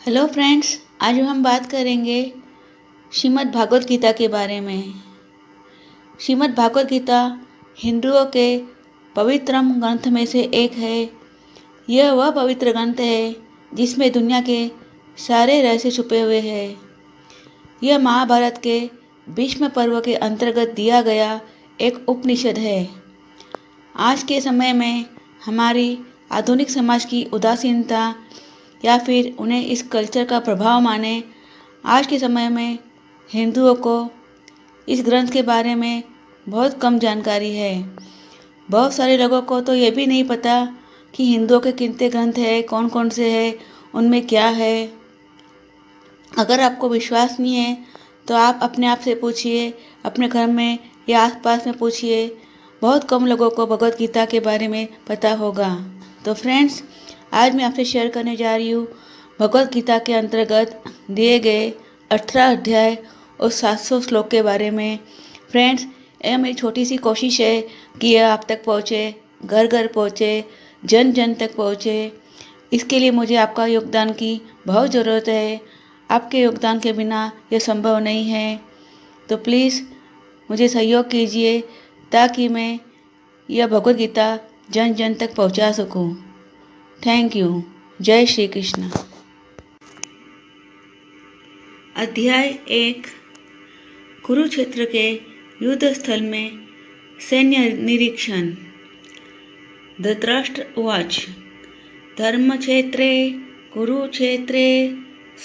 Hello friends, आज हम बात करेंगे श्रीमद् भागवत गीता के बारे में। श्रीमद् भागवत गीता हिंदुओं के पवित्रम ग्रंथ में से एक है। यह वह पवित्र ग्रंथ है जिसमें दुनिया के सारे रहस्य छुपे हुए हैं। यह महाभारत के भीष्म पर्व के अंतर्गत दिया गया एक उपनिषद है। आज के समय में हमारी आधुनिक समाज की उदासीनता या फिर उन्हें इस कल्चर का प्रभाव माने, आज के समय में हिंदुओं को इस ग्रंथ के बारे में बहुत कम जानकारी है। बहुत सारे लोगों को तो ये भी नहीं पता कि हिंदुओं के कितने ग्रंथ हैं, कौन कौन से हैं, उनमें क्या है। अगर आपको विश्वास नहीं है तो आप अपने आप से पूछिए, अपने घर में या आसपास में पूछिए। बहुत कम लोगों को भगवत गीता के बारे में पता होगा। तो फ्रेंड्स, आज मैं आपसे शेयर करने जा रही हूँ भगवत गीता के अंतर्गत दिए गए 18 अध्याय और 700 श्लोक के बारे में। फ्रेंड्स, यह मेरी छोटी सी कोशिश है कि यह आप तक पहुँचे, घर घर पहुँचे, जन जन तक पहुँचे। इसके लिए मुझे आपका योगदान की बहुत ज़रूरत है। आपके योगदान के बिना यह संभव नहीं है। तो प्लीज़ मुझे सहयोग कीजिए ताकि मैं यह भगवत गीता जन जन तक पहुँचा सकूँ। Thank you. जय श्री कृष्ण। अध्याय 1। कुरुक्षेत्र के युद्ध स्थल में सैन्य निरीक्षण। धृतराष्ट्र उवाच। धर्मक्षेत्रे कुरुक्षेत्रे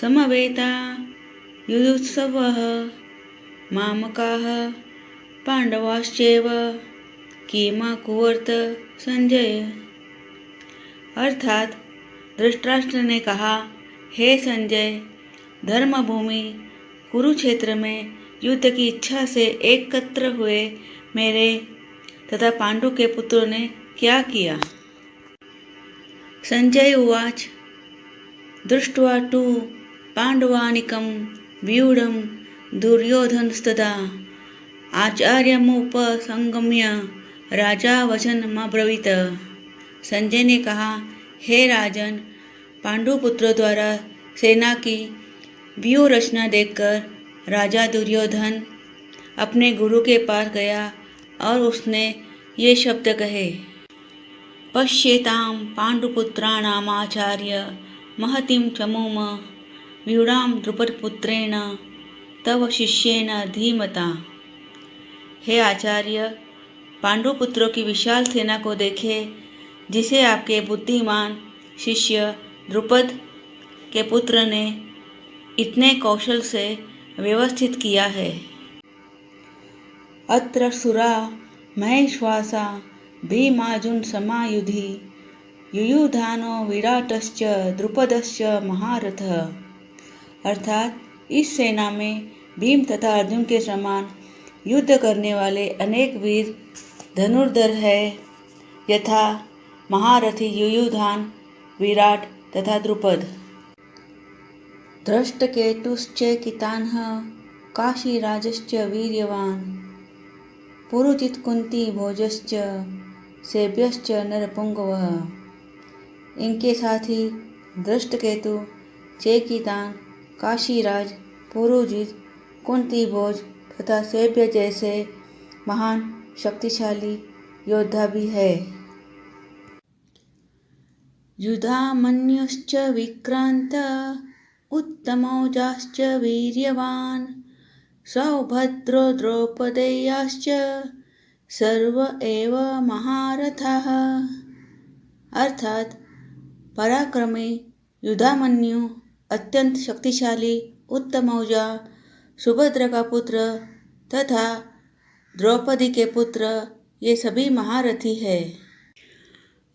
समवेता युयुत्सवः मामकाः पांडवाश्चैव किमकुर्वत संजय। अर्थात धृतराष्ट्र ने कहा, हे संजय, धर्मभूमि कुरुक्षेत्र में युद्ध की इच्छा से एकत्र हुए मेरे तथा पांडु के पुत्रों ने क्या किया। संजय उवाच। दृष्ट्वा तु पांडवानिकं व्यूढं दुर्योधनस्तदा आचार्यमुपसंगम्य राजा वचनमब्रवीत। संजय ने कहा, हे राजन, पांडु पुत्रों द्वारा सेना की व्यूह रचना देखकर राजा दुर्योधन अपने गुरु के पास गया और उसने ये शब्द कहे। पश्येतां पांडुपुत्राणामाचार्य महतीं चमूम व्यूढ़ां द्रुपदपुत्रेण तव शिष्येन धीमता। हे आचार्य, पांडुपुत्रों की विशाल सेना को देखे जिसे आपके बुद्धिमान शिष्य द्रुपद के पुत्र ने इतने कौशल से व्यवस्थित किया है। अत्र सुरा महेश्वासा भीमार्जुन समायुधि युयुधानो विराटश्च द्रुपदश्च महारथः। अर्थात इस सेना में भीम तथा अर्जुन के समान युद्ध करने वाले अनेक वीर धनुर्धर है, यथा महारथी युयुधान, विराट तथा द्रुपद। धृष्टकेतुश्चैकितानः काशीराजश्च वीर्यवान् पुरुजित कुंती भोजश्च सेव्यश्च नरपुंगवः। इनके साथ ही धृष्टकेतु, चेकितान, काशीराज, पुरुजित, कुंती भोज तथा सेव्य जैसे महान शक्तिशाली योद्धा भी है। युधामन्युश्च विक्रांत उत्तमौजाश्च वीर्यवान् सौभद्रो द्रौपदेयाश्च सर्व एव महारथाः। अर्थात पराक्रमी युधामन्यु, अत्यंत शक्तिशाली उत्तमौजा, सुभद्रा का पुत्र तथा द्रौपदी के पुत्र, ये सभी महारथी है।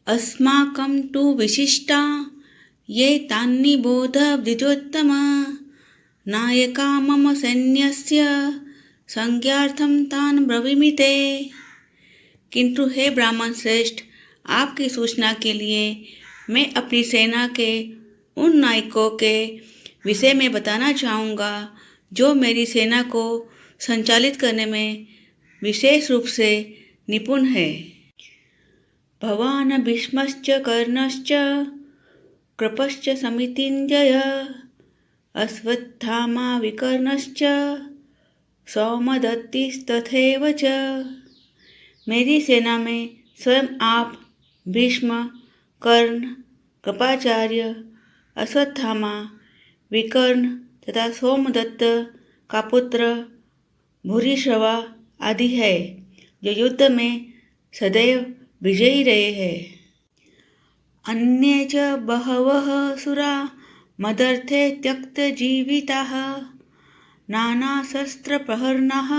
अस्माकं तु विशिष्टा ये तान्निबोध द्विजोत्तम नायका मम सैन्यस्य संज्ञार्थं तान् ब्रवीमि ते। किंतु हे ब्राह्मण श्रेष्ठ, आपकी सूचना के लिए मैं अपनी सेना के उन नायकों के विषय में बताना चाहूँगा जो मेरी सेना को संचालित करने में विशेष रूप से निपुण है। भवान् भीष्मश्च कर्णश्च कृपश्च समितिञ्जय अश्वत्थामा विकर्णश्च सौमदत्तिस्तथैव च। मेरी सेना में स्वयं आप, भीष्म, कर्ण, कृपाचार्य, अश्वत्थामा, विकर्ण तथा सोमदत्त का पुत्र भूरिश्रवा आदि है, जो युद्ध में सदैव विजयी रहे हैं। अन्ये च बहवः सुरा मदर्थे त्यक्तजीविताः नानाशस्त्रप्रहरणाः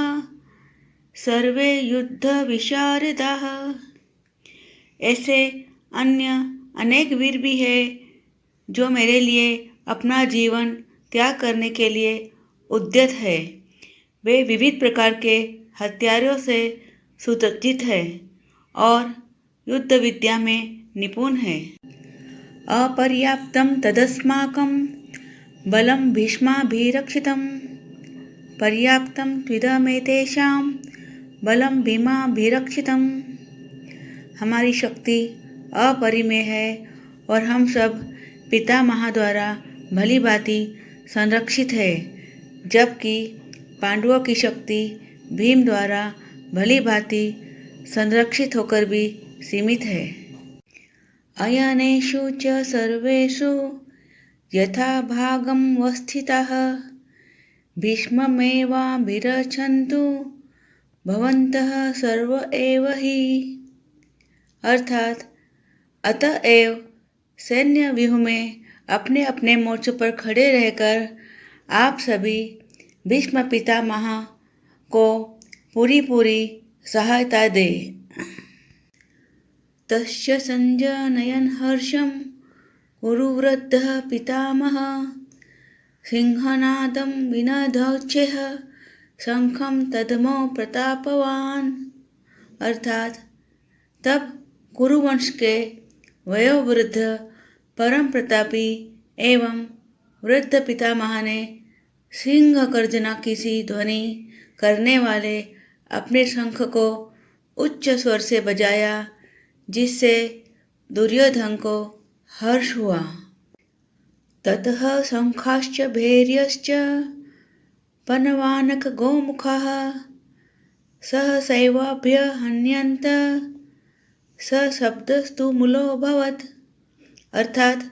सर्वे युद्धविशारदाः। ऐसे अन्य अनेक वीर भी हैं जो मेरे लिए अपना जीवन त्याग करने के लिए उद्यत है। वे विविध प्रकार के हथियारों से सुसज्जित है और युद्ध विद्या में निपुण है। अपर्याप्तं तदस्माकं बलं भीष्माभिरक्षितं पर्याप्तं त्विदमेतेषां बलं भीमाभिरक्षितं। हमारी शक्ति अपरिमेय है और हम सब पितामह द्वारा भली भांति संरक्षित है, जबकि पांडवों की शक्ति भीम द्वारा भली भांति संरक्षित होकर भी सीमित है। अयनेषु च सर्वेषु यथा भागं वस्थिताः भीष्ममेवाभिरक्षन्तु भवन्तः सर्व एव हि। अर्थात अतएव सैन्य व्यूह में अपने अपने मोर्चों पर खड़े रहकर आप सभी भीष्म पितामह को पूरी सहायता दे। तस्य संजनयन् हर्षं कुरुवृद्धः पितामहः सिंहनादं विनदौचेह शंखं तदमो प्रतापवान्। अर्थात तब कुरुवंश के वयोवृद्ध परम प्रतापी एवं वृद्ध पितामह ने सिंह गर्जना की सी ध्वनि करने वाले अपने शंख को उच्च स्वर से बजाया, जिससे दुर्योधन को हर्ष हुआ। ततः शंखाश्च भैर्यश्च पनवानक गोमुखाः सहसैवाभ्यहन्यन्त सशब्दस्तु मूलोऽभवत्। अर्थात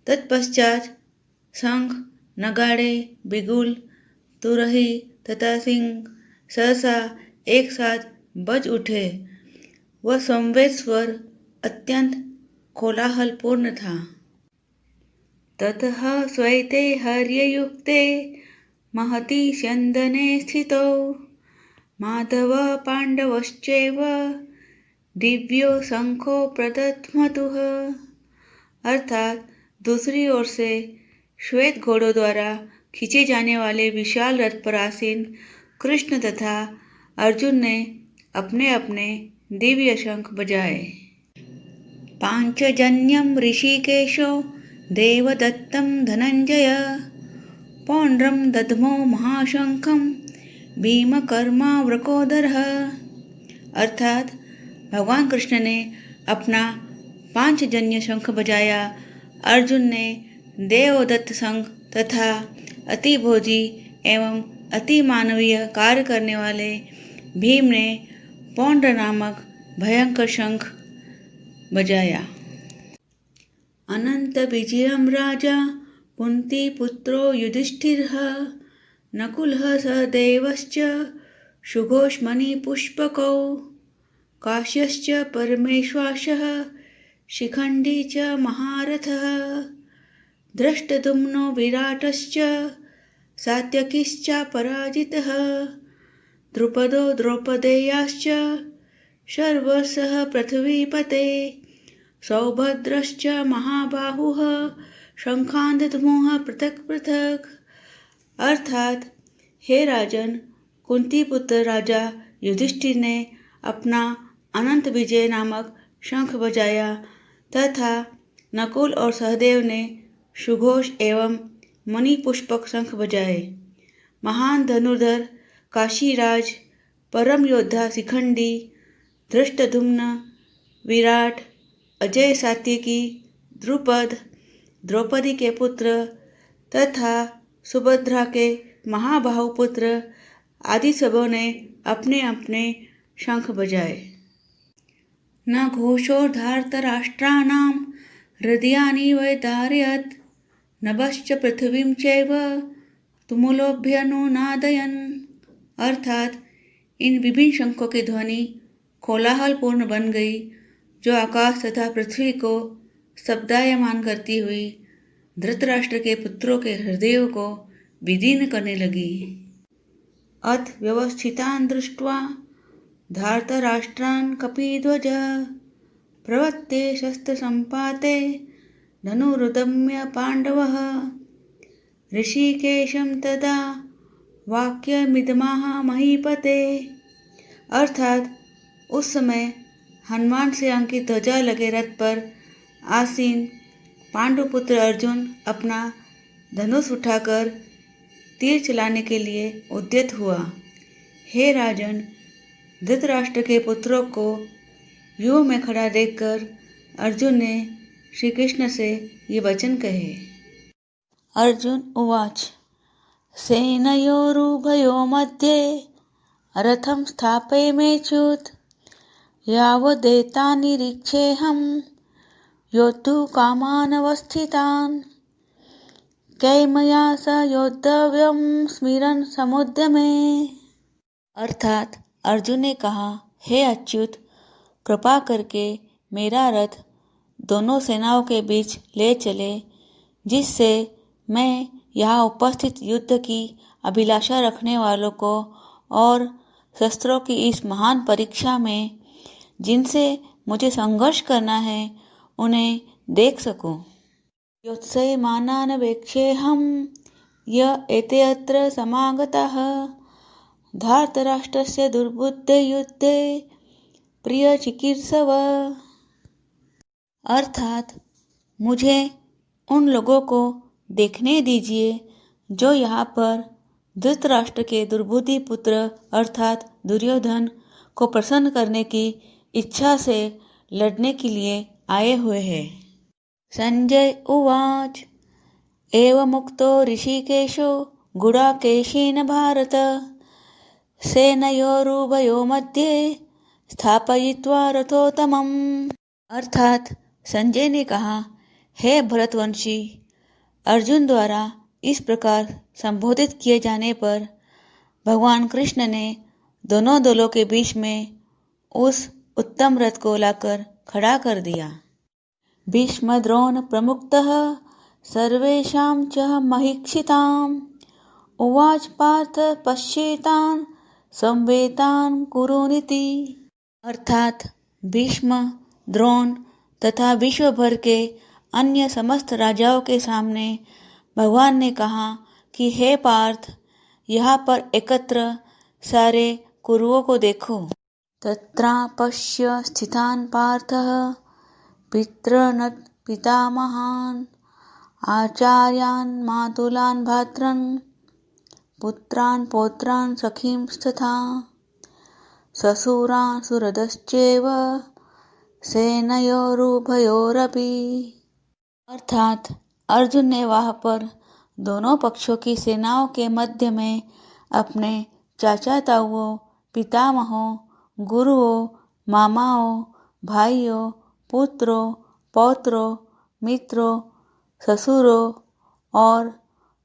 तत्पश्चात शंख, नगाड़े, बिगुल, तुरही तथा सिंह सहसा एक साथ बज उठे। वह संवेद स्वर अत्यंत कोलाहलपूर्ण था। ततः श्वेते हर्ययुक्ते महति स्यन्दने स्थितौ माधव पांडवश्चैव दिव्यो शंखो प्रदध्मतुः। अर्थात दूसरी ओर से श्वेत घोड़ों द्वारा खींचे जाने वाले विशाल रथ पर आसीन कृष्ण तथा अर्जुन ने अपने अपने दिव्य शंख बजाए। पांचजन्यं ऋषिकेशो देवदत्तं धनंजय पौंड्रं दध्मो महाशंखं भीमकर्मावृकोदरः। अर्थात भगवान कृष्ण ने अपना पांचजन्य शंख बजाया, अर्जुन ने देवदत्त शंख तथा अति भोजी एवं अति मानवीय कार्य करने वाले भीम ने पौंड्र नामक भयंकर शंख बजाया। अनंत विजयं राजा कुंती पुत्रो युधिष्ठिरः नकुलः सहदेवश्च सुघोषमणिपुष्पकौ काश्यश्च परमेश्वासः शिखण्डी च महारथः धृष्टद्युम्नो विराटश्च सात्यकिश्चापराजितः द्रुपदो द्रौपदेयाश्च शर्वसः पृथ्वीपते सौभद्रश्च महाबाहुः शंखान्दध्मुः पृथक पृथक। अर्थात हे राजन, कुंती पुत्र राजा युधिष्ठिर ने अपना अनंत विजय नामक शंख बजाया तथा नकुल और सहदेव ने सुघोष एवं मणिपुष्पक शंख बजाए। महान धनुर्धर काशीराज, परम योद्धा शिखंडी, धृष्टद्युम्न, विराट, अजय सात्यकी, द्रुपद, द्रौपदी के पुत्र तथा सुभद्रा के महाबाहु पुत्र आदि सबों ने अपने अपने शंख बजाए। न घोषोर्धार्तराष्ट्राणां हृदयानि वैदारयत् नभश्च पृथिवीं चैव तुमुलोऽभ्यनुनादयन्। अर्थात इन विभिन्न शंखों की ध्वनि कोलाहलपूर्ण बन गई, जो आकाश तथा पृथ्वी को शब्दायमान करती हुई धृतराष्ट्र के पुत्रों के हृदयों को विदीर्ण करने लगी। अथ व्यवस्थितान् दृष्ट्वा धार्तराष्ट्रान् कपिध्वज प्रवत्ते शस्त्रसम्पाते धनुरुदम्य पाण्डवः ऋषिकेशं तदा वाक्यमिदमाह महीपते। अर्थात उस समय हनुमान से अंकित ध्वजा लगे रथ पर आसीन पांडुपुत्र अर्जुन अपना धनुष उठाकर तीर चलाने के लिए उद्यत हुआ। हे राजन, धृतराष्ट्र के पुत्रों को व्यूह में खड़ा देखकर अर्जुन ने श्री कृष्ण से ये वचन कहे। अर्जुन उवाच सेनयोरुभयो मध्ये रथं स्थापयमेच्युत यावदेतान्निरीक्षेऽहं योद्धुकामानवस्थितान् कैमया स योद्धव्यं स्मिरन् समुद्यमे। अर्थात अर्जुन ने कहा, हे अच्युत, कृपा करके मेरा रथ दोनों सेनाओं के बीच ले चले, जिससे मैं यहाँ उपस्थित युद्ध की अभिलाषा रखने वालों को और शस्त्रों की इस महान परीक्षा में जिनसे मुझे संघर्ष करना है उन्हें देख सकूं। योत्सयमानानवेक्षेऽहं य एते अत्र समागताः धार्तराष्ट्रस्य दुर्बुद्धे युद्धे प्रियचिकीर्षव। अर्थात मुझे उन लोगों को देखने दीजिए जो यहाँ पर धृतराष्ट्र के दुर्बुद्धि पुत्र अर्थात दुर्योधन को प्रसन्न करने की इच्छा से लड़ने के लिए आए हुए हैं। संजय उवाच एवमुक्तो ऋषिकेशो गुडाकेशेन भारत सेनयोरुभयो मध्ये स्थापयित्वा रथोत्तमम्। अर्थात संजय ने कहा, हे भरतवंशी, अर्जुन द्वारा इस प्रकार संबोधित किए जाने पर भगवान कृष्ण ने दोनों दलों के बीच में उस उत्तम रथ को लाकर खड़ा कर दिया। भीष्म द्रोण प्रमुक्तः सर्वेषां च महीक्षिताम् उवाच पार्थ पश्येतान् संवेतान् कुरुनिति। अर्थात भीष्म, द्रोण तथा विश्व भर के अन्य समस्त राजाओं के सामने भगवान ने कहा कि हे पार्थ, यहाँ पर एकत्र सारे कुरुओं को देखो। तत्रापश्य स्थितान् पार्थः पितॄन् पितामहान् आचार्यान् मातुलान् भ्रातॄन् पुत्रान् पौत्रान् सखींस्तथा ससुरान् सुहृदश्चैव सेनयोरुभयोरपि। अर्थात अर्जुन ने वहाँ पर दोनों पक्षों की सेनाओं के मध्य में अपने चाचा ताऊओं, पितामहों, गुरुओं, मामाओं, भाइयों, पुत्रों, पौत्रों, मित्रों, ससुरों और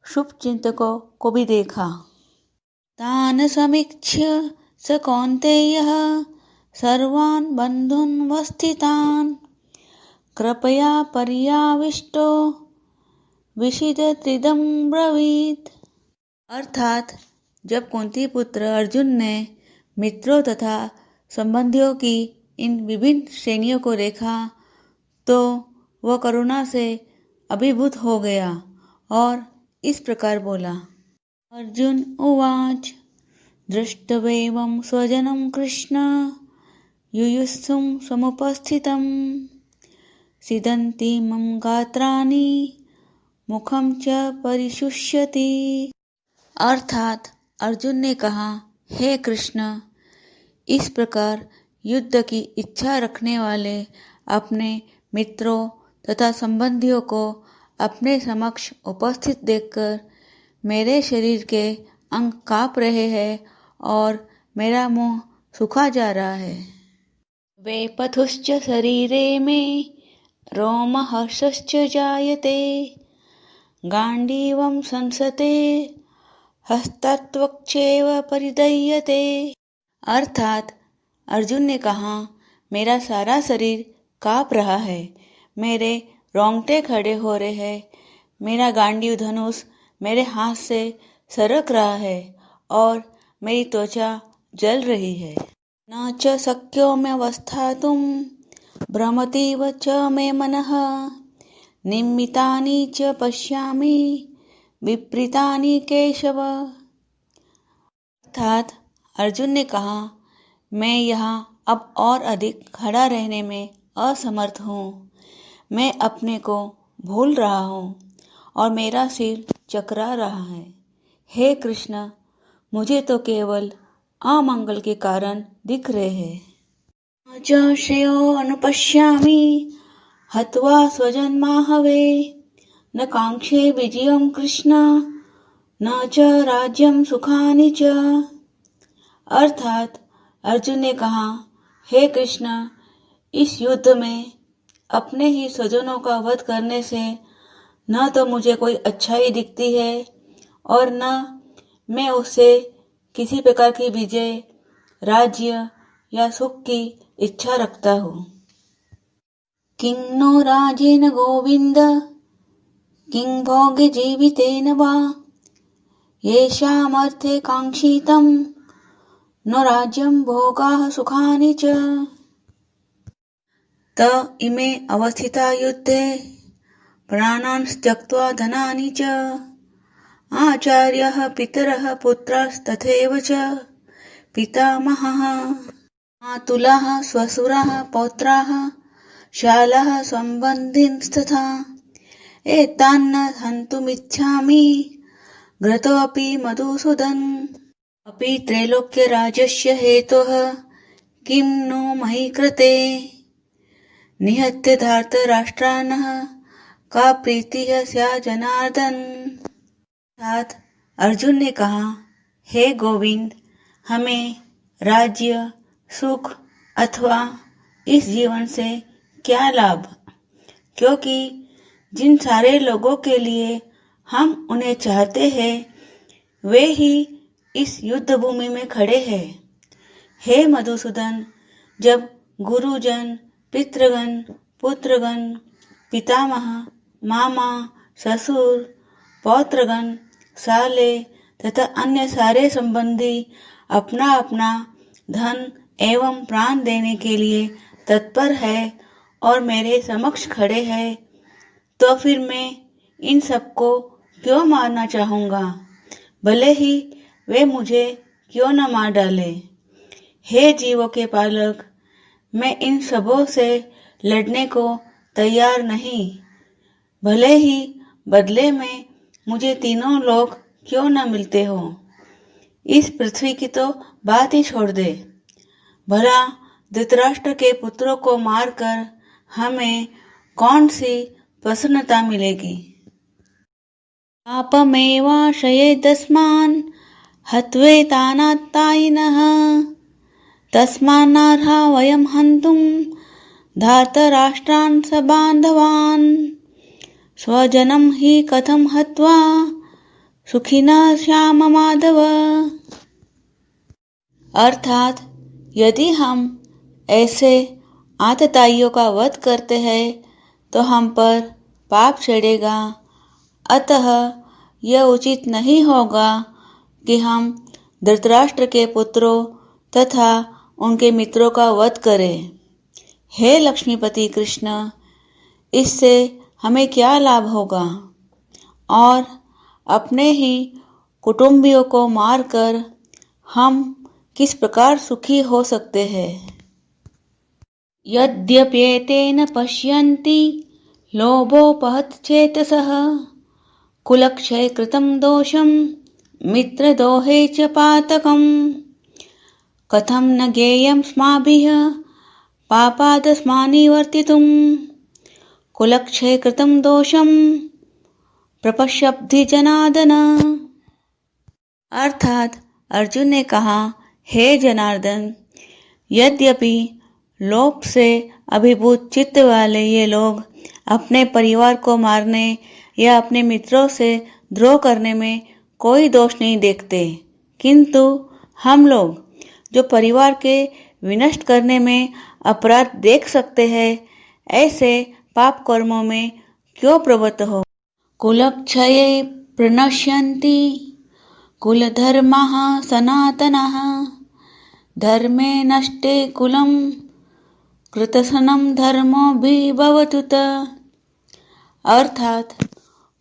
शुभचिंतकों को भी देखा। तान समीक्ष्य स कौन्तेयः सर्वान् बन्धून् वस्थितान् कृपया पर्याविष्टो विषीदत्रिदं ब्रवीत्। अर्थात जब कुंती पुत्र अर्जुन ने मित्रों तथा संबंधियों की इन विभिन्न श्रेणियों को देखा तो वह करुणा से अभिभूत हो गया और इस प्रकार बोला। अर्जुन उवाच दृष्ट्वेवं स्वजनं कृष्ण युयुत्सुं समुपस्थितं सीदन्ति मम गात्राणि मुखं च परिशुष्यति। अर्थात अर्जुन ने कहा, हे कृष्ण, इस प्रकार युद्ध की इच्छा रखने वाले अपने मित्रों तथा संबंधियों को अपने समक्ष उपस्थित देखकर मेरे शरीर के अंग काँप रहे हैं और मेरा मुंह सूखा जा रहा है। वेपथुश्च शरीरे में रोमहर्षश्च जायते गांडीवं संसते हस्तत्वक्चैव परिदह्यते। अर्थात अर्जुन ने कहा, मेरा सारा शरीर काँप रहा है, मेरे रोंगटे खड़े हो रहे हैं, मेरा गांडीव धनुष मेरे हाथ से सरक रहा है और मेरी त्वचा जल रही है। न च शक्यो व्यवस्थातुं भ्रमतीव च मे मनः निम्मितानि च पश्यामि विपरीतानि केशव। अर्थात अर्जुन ने कहा, मैं यहाँ अब और अधिक खड़ा रहने में असमर्थ हूँ। मैं अपने को भूल रहा हूँ और मेरा सिर चकरा रहा है। हे कृष्ण, मुझे तो केवल अमंगल के कारण दिख रहे हैं। च श्रेयो अनुपश्यामि हत्वा स्वजन्माहवे न कांक्षे विजयं कृष्ण न च राज्यं सुखानि च। अर्थात अर्जुन ने कहा, हे कृष्ण, इस युद्ध में अपने ही स्वजनों का वध करने से न तो मुझे कोई अच्छाई दिखती है और न मैं उससे किसी प्रकार की विजय, राज्य या सुख की इच्छा रखता हूँ। किं नो राजेन गोविंद किं भोगे जीवितेन वा येषामर्थे कांक्षितं न राज्यं भोगाः सुखानि च। त इमे अवस्थिता युद्धे प्राणान् त्यक्त्वा धनानि च आचार्यः पितरः पुत्रास्तथैव च पितामहः मातुलः श्वशुरः पौत्राः शालः सम्बन्धिनस्तथा एतान्न हन्तुमिच्छामि घ्रतोऽपि मधुसूदन। अपि त्रैलोक्यराज्यस्य हेतोः किं नो मही कृते निहत्य धार्तराष्ट्रान् का प्रीतिः स्या जनार्दन। अर्थात अर्जुन ने कहा, हे गोविंद, हमें राज्य, सुख अथवा इस जीवन से क्या लाभ, क्योंकि जिन सारे लोगों के लिए हम उन्हें चाहते हैं वे ही इस युद्ध भूमि में खड़े हैं। हे मधुसूदन, जब गुरुजन, पितृगण, पुत्रगण, पितामह, मामा, ससुर, पौत्रगण, साले तथा अन्य सारे संबंधी अपना अपना धन एवं प्राण देने के लिए तत्पर है और मेरे समक्ष खड़े हैं, तो फिर मैं इन सबको क्यों मारना चाहूँगा, भले ही वे मुझे क्यों न मार डाले। हे जीवों के पालक, मैं इन सबों से लड़ने को तैयार नहीं, भले ही बदले में मुझे तीनों लोग क्यों न मिलते हो। इस पृथ्वी की तो बात ही छोड़ दे, भला धृतराष्ट्र के पुत्रों को मारकर हमें कौन सी प्रसन्नता मिलेगी। पापमेवाश्रयेदस्मान् हत्वेतानात्तायिनः तस्मान्नार्हा वयं हन्तुं धार्तराष्ट्रान् सबान्धवान् स्वजनं हि कथं हत्वा सुखिनः स्याम माधव। अर्थात यदि हम ऐसे आतताइयों का वध करते हैं तो हम पर पाप चढ़ेगा, अतः यह उचित नहीं होगा कि हम धृतराष्ट्र के पुत्रों तथा उनके मित्रों का वध करें। हे लक्ष्मीपति कृष्ण, इससे हमें क्या लाभ होगा और अपने ही कुटुंबियों को मारकर हम किस प्रकार सुखी हो सकते हैं। यद्यप्येतेन पश्यन्ति लोभोपहत चेतसः कुलक्षय कृतं दोषं मित्रदोहे च पातकम् कथं न ज्ञेयं स्माभिः पापादस्मान्निवर्तितुम् कुलक्षय कृतं दोषं प्रपश्यब्धि जनार्दन। अर्थात अर्जुन ने कहा, हे जनार्दन, यद्यपि लोभ से अभिभूत चित्त वाले ये लोग अपने परिवार को मारने या अपने मित्रों से द्रोह करने में कोई दोष नहीं देखते, किंतु हम लोग जो परिवार के विनष्ट करने में अपराध देख सकते हैं, ऐसे पाप कर्मों में क्यों प्रवृत्त हो। कुलक्षये प्रणश्यन्ति कुलधर्माः सनातनः धर्मे नष्टे कुलं कृतसनं धर्मोऽभिभवतुत। अर्थात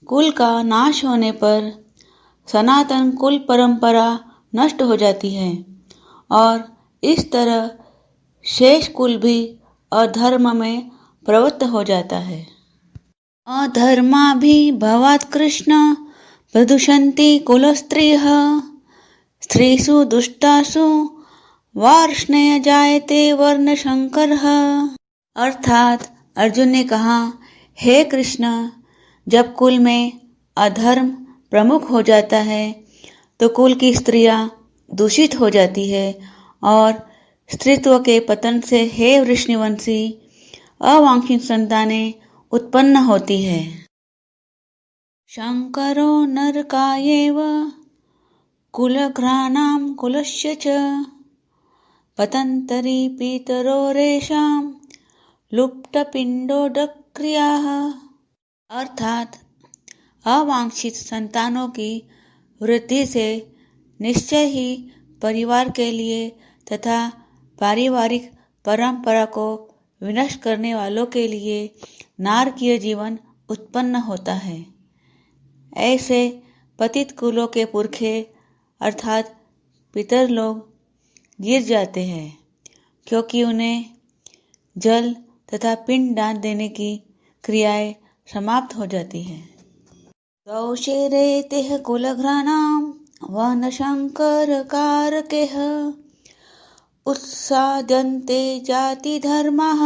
कुल का नाश होने पर सनातन कुल परंपरा नष्ट हो जाती है और इस तरह शेष कुल भी अधर्म में प्रवृत्त हो जाता है। अधर्माभिभवात् कृष्ण प्रदुषन्ति कुलस्त्रियः स्त्रीषु दुष्टासु वार्ष्णेय जायते वर्णशंकरः। अर्थात अर्जुन ने कहा, हे कृष्ण, जब कुल में अधर्म प्रमुख हो जाता है तो कुल की स्त्रियां दूषित हो जाती है और स्त्रीत्व के पतन से हे वृष्णिवंशी अवांछित संतानें उत्पन्न होती है। शंकरो नरकायेव कुलघ्राणां कुलस्य च पतन्तरि पितरो रेषां लुप्तपिण्डोदक्रियाः। अर्थात अवांछित संतानों की वृद्धि से निश्चय ही परिवार के लिए तथा पारिवारिक परंपरा को विनष्ट करने वालों के लिए नारकीय जीवन उत्पन्न होता है। ऐसे पतित कुलों के पुरखे अर्थात पितर लोग गिर जाते हैं, क्योंकि उन्हें जल तथा पिंड दान देने की क्रियाएं समाप्त हो जाती हैं। गौशेरेतेह कुलघ्राणां वनशंकरकारकेह उत्साद्यन्ते जातिधर्माः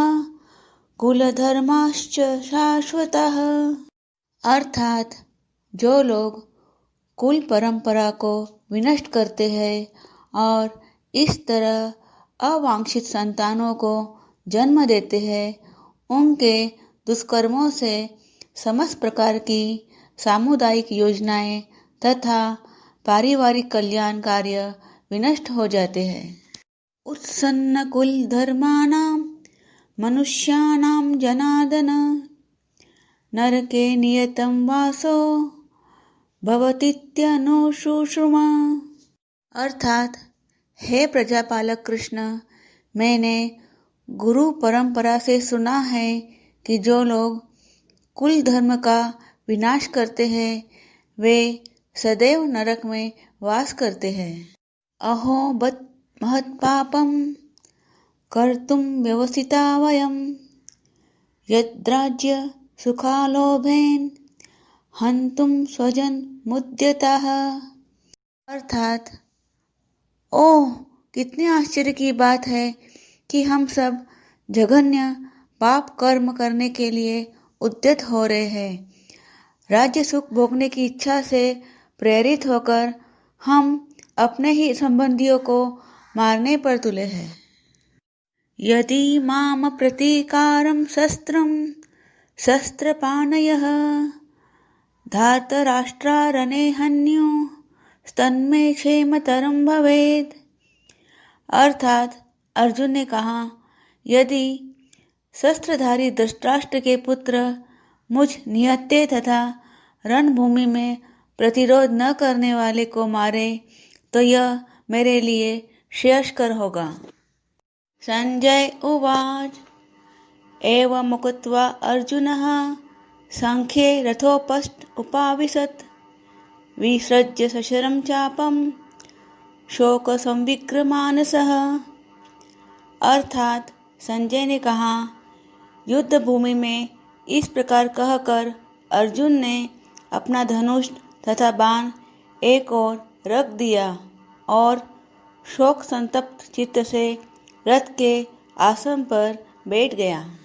कुलधर्माश्च शाश्वतः। अर्थात जो लोग कुल परंपरा को विनष्ट करते हैं और इस तरह अवांछित संतानों को जन्म देते हैं, उनके दुष्कर्मों से समस्त प्रकार की सामुदायिक योजनाएं तथा पारिवारिक कल्याण कार्य विनष्ट हो जाते हैं। उत्सन्न कुल धर्माणां मनुष्याणां जनार्दन नरके नियतं वासो भवतीत्यनुशुश्रुमा। अर्थात हे प्रजापालक कृष्ण, मैंने गुरु परंपरा से सुना है कि जो लोग कुल धर्म का विनाश करते हैं वे सदैव नरक में वास करते हैं। अहो महत्पापं कर्तुं व्यवसिता वयं यद्राज्य सुखालोभेन हन्तुं स्वजन मुद्यतः। अर्थात ओह, कितने आश्चर्य की बात है कि हम सब जघन्य पाप कर्म करने के लिए उद्यत हो रहे हैं। राज्य सुख भोगने की इच्छा से प्रेरित होकर हम अपने ही संबंधियों को मारने पर तुले हैं। यदि माम प्रतीकारं शस्त्रं शस्त्रपाणयः धार्तराष्ट्रारणे हन्युः तन्मे क्षेमतरं भवेत्। अर्थात अर्जुन ने कहा, यदि शस्त्रधारी धृतराष्ट्र के पुत्र मुझ निहत्थे तथा रणभूमि में प्रतिरोध न करने वाले को मारे तो यह मेरे लिए श्रेयस्कर होगा। संजय उवाच एवमुक्त्वा अर्जुनः सांख्ये रथोपस्थ उपाविशत् विसृज्य सशरं चापं शोकसंविग्नमानसः। अर्थात संजय ने कहा, युद्ध भूमि में इस प्रकार कहकर अर्जुन ने अपना धनुष तथा बाण एक ओर रख दिया और शोक संतप्त चित्त से रथ के आसन पर बैठ गया।